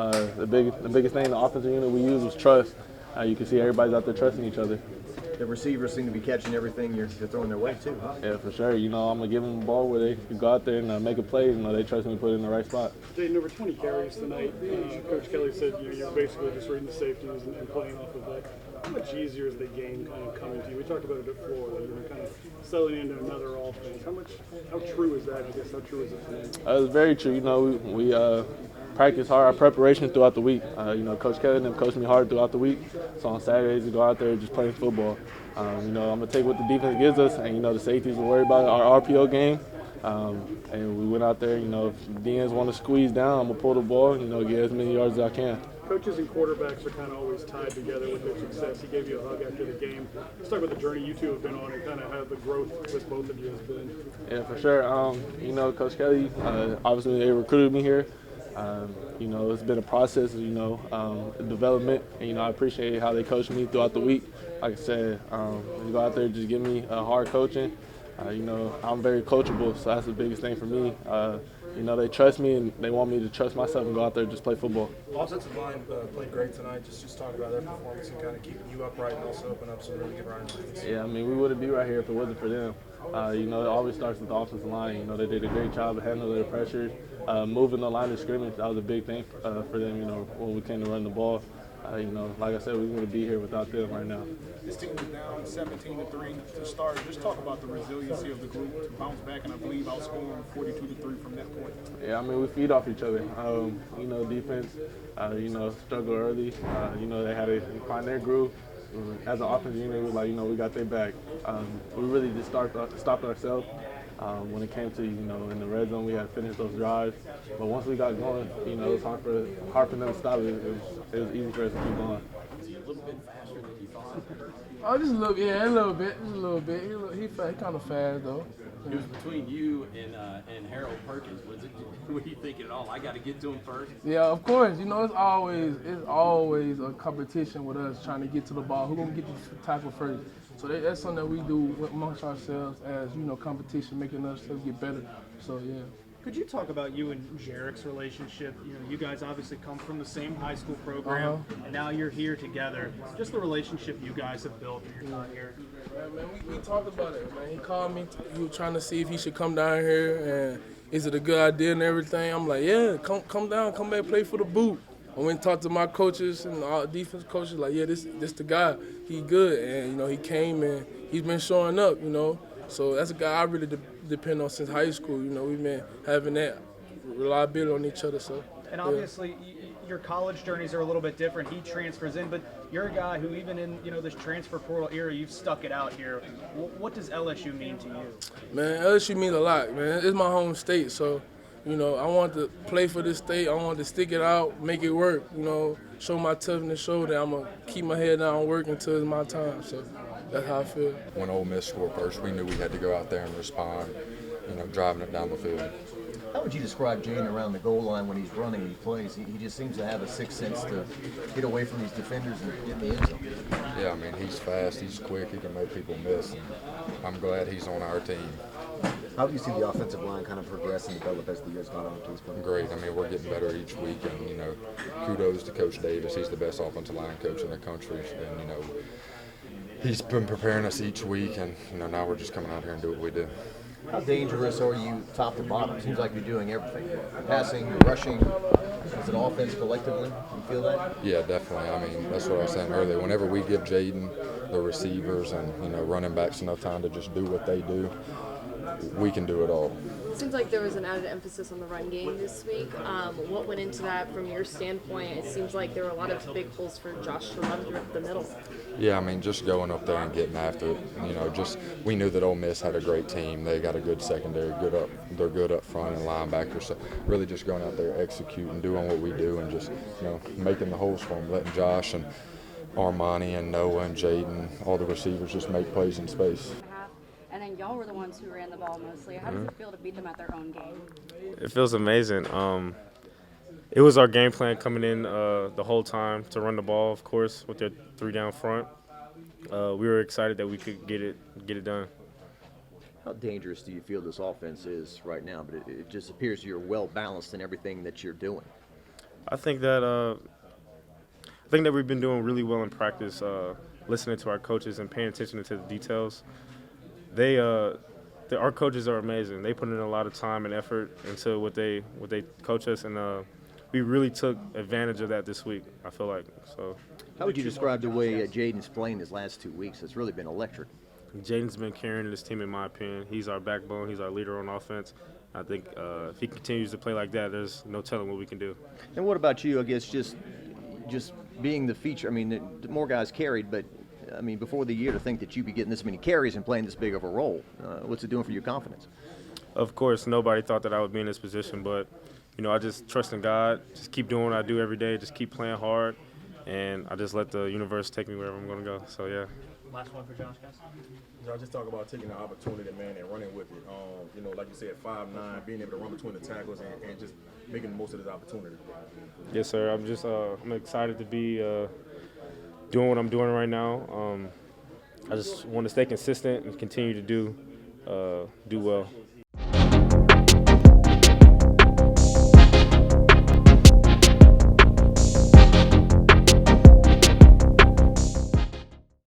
The biggest thing in the offensive unit we use was trust. You can see everybody's out there trusting each other. The receivers seem to be catching everything you're throwing their way too, huh? Yeah, for sure. I'm gonna give them the ball where they can go out there and make a play. They trust me to put it in the right spot. Jayden, over 20 carries tonight. Coach Kelly said you're basically just reading the safeties and playing off of that. How much easier is the game kind of coming to you? We talked about it before, kind of settling into another offense. How true is that? I guess how true is it tonight? It's very true. We practice hard, our preparation throughout the week. Coach Kelly and them coached me hard throughout the week. So on Saturdays, we go out there just playing football. I'm going to take what the defense gives us, and, the safeties will worry about our RPO game. And we went out there, if DNs want to squeeze down, I'm going to pull the ball, get as many yards as I can. Coaches and quarterbacks are kind of always tied together with their success. He gave you a hug after the game. Let's talk about the journey you two have been on and kind of how the growth with both of you has been. Yeah, for sure. Coach Kelly, obviously they recruited me here. It's been a process, development. And, I appreciate how they coached me throughout the week. Like I said, they go out there and just give me hard coaching. I'm very coachable, so that's the biggest thing for me. They trust me and they want me to trust myself and go out there and just play football. Offensive line played great tonight. Just talk about their performance and kind of keeping you upright and also open up some really good running lanes. Yeah, we wouldn't be right here if it wasn't for them. It always starts with the offensive line. They did a great job of handling their pressure, moving the line of scrimmage. That was a big thing for them, when we came to run the ball. Like I said, we wouldn't be here without them right now. This team was down 17-3 to start. Just talk about the resiliency of the group to bounce back and I believe outscoring 42-3 from that point. Yeah, we feed off each other. Defense, struggle early. They had to find their groove. As an offensive unit, we we got their back. We really just stopped ourselves. When it came to, in the red zone, we had to finish those drives. But once we got going, it was hard for them to stop it. It was easy for us to keep going. Is he a little bit faster than you thought? Oh, just a little bit, Just a little bit. He kind of fast though. It was between you and Harold Perkins. Were you thinking at all, I got to get to him first? Yeah, of course. It's always a competition with us trying to get to the ball. Who's gonna get the tackle first? So that's something that we do amongst ourselves as competition, making us get better. So yeah. Could you talk about you and Jarek's relationship? You guys obviously come from the same high school program, and now you're here together. Just the relationship you guys have built in your time here. Man, we talked about it, man. He called me. He was trying to see if he should come down here, and is it a good idea and everything. I'm like, yeah, come down, come back, play for the boot. I went and talked to my coaches and our defense coaches, like, yeah, this the guy. He good, and he came and he's been showing up, So that's a guy I really depend on since high school. We've been having that reliability on each other. So. And obviously, your college journeys are a little bit different. He transfers in, but you're a guy who, even in this transfer portal era, you've stuck it out here. What does LSU mean to you? Man, LSU means a lot, man. It's my home state, so I want to play for this state. I want to stick it out, make it work. Show my toughness, show that I'm gonna keep my head down, and work until it's my time. So that's how I feel. When Ole Miss scored first, we knew we had to go out there and respond. Driving it down the field. How would you describe Jayden around the goal line when he's running, he plays? He just seems to have a sixth sense to get away from these defenders and get in the end zone. Yeah, he's fast, he's quick, he can make people miss, and I'm glad he's on our team. How do you see the offensive line kind of progress and develop as the years gone on to this point? Great. We're getting better each week, and, kudos to Coach Davis. He's the best offensive line coach in the country, and, he's been preparing us each week, and, now we're just coming out here and do what we do. How dangerous are you top to bottom? Seems like you're doing everything. Passing, rushing, is it offense collectively? You feel that? Yeah, definitely. That's what I was saying earlier. Whenever we give Jayden, the receivers, and, running backs enough time to just do what they do, we can do it all. It seems like there was an added emphasis on the run game this week. What went into that from your standpoint? It seems like there were a lot of big holes for Josh to run through the middle. Yeah, just going up there and getting after it. We knew that Ole Miss had a great team. They got a good secondary, they're good up front and linebackers. So really just going out there, executing, doing what we do, and just making the holes for them, letting Josh and Armani and Noah and Jayden, all the receivers, just make plays in space. And then y'all were the ones who ran the ball mostly. How does it feel to beat them at their own game? It feels amazing. It was our game plan coming in the whole time to run the ball, of course, with their 3 down front. We were excited that we could get it done. How dangerous do you feel this offense is right now? But it just appears you're well balanced in everything that you're doing. I think that we've been doing really well in practice, listening to our coaches and paying attention to the details. Our coaches are amazing. They put in a lot of time and effort into what they coach us, and we really took advantage of that this week, I feel like. So, how would you describe the way Jayden's playing his last 2 weeks? It's really been electric. Jayden's been carrying this team, in my opinion. He's our backbone. He's our leader on offense. I think if he continues to play like that, there's no telling what we can do. And what about you? I guess just being the feature. I mean, the more guys carried, but I mean, before the year, to think that you'd be getting this many carries and playing this big of a role, what's it doing for your confidence? Of course, nobody thought that I would be in this position, but I just trust in God, just keep doing what I do every day, just keep playing hard, and I just let the universe take me wherever I'm going to go. So, yeah. Last one for Josh, guys. Y'all just talk about taking the opportunity, man, and running with it. Like you said, 5'9", being able to run between the tackles and just making the most of this opportunity. Yes, sir. I'm excited to be doing what I'm doing right now. I just want to stay consistent and continue to do well.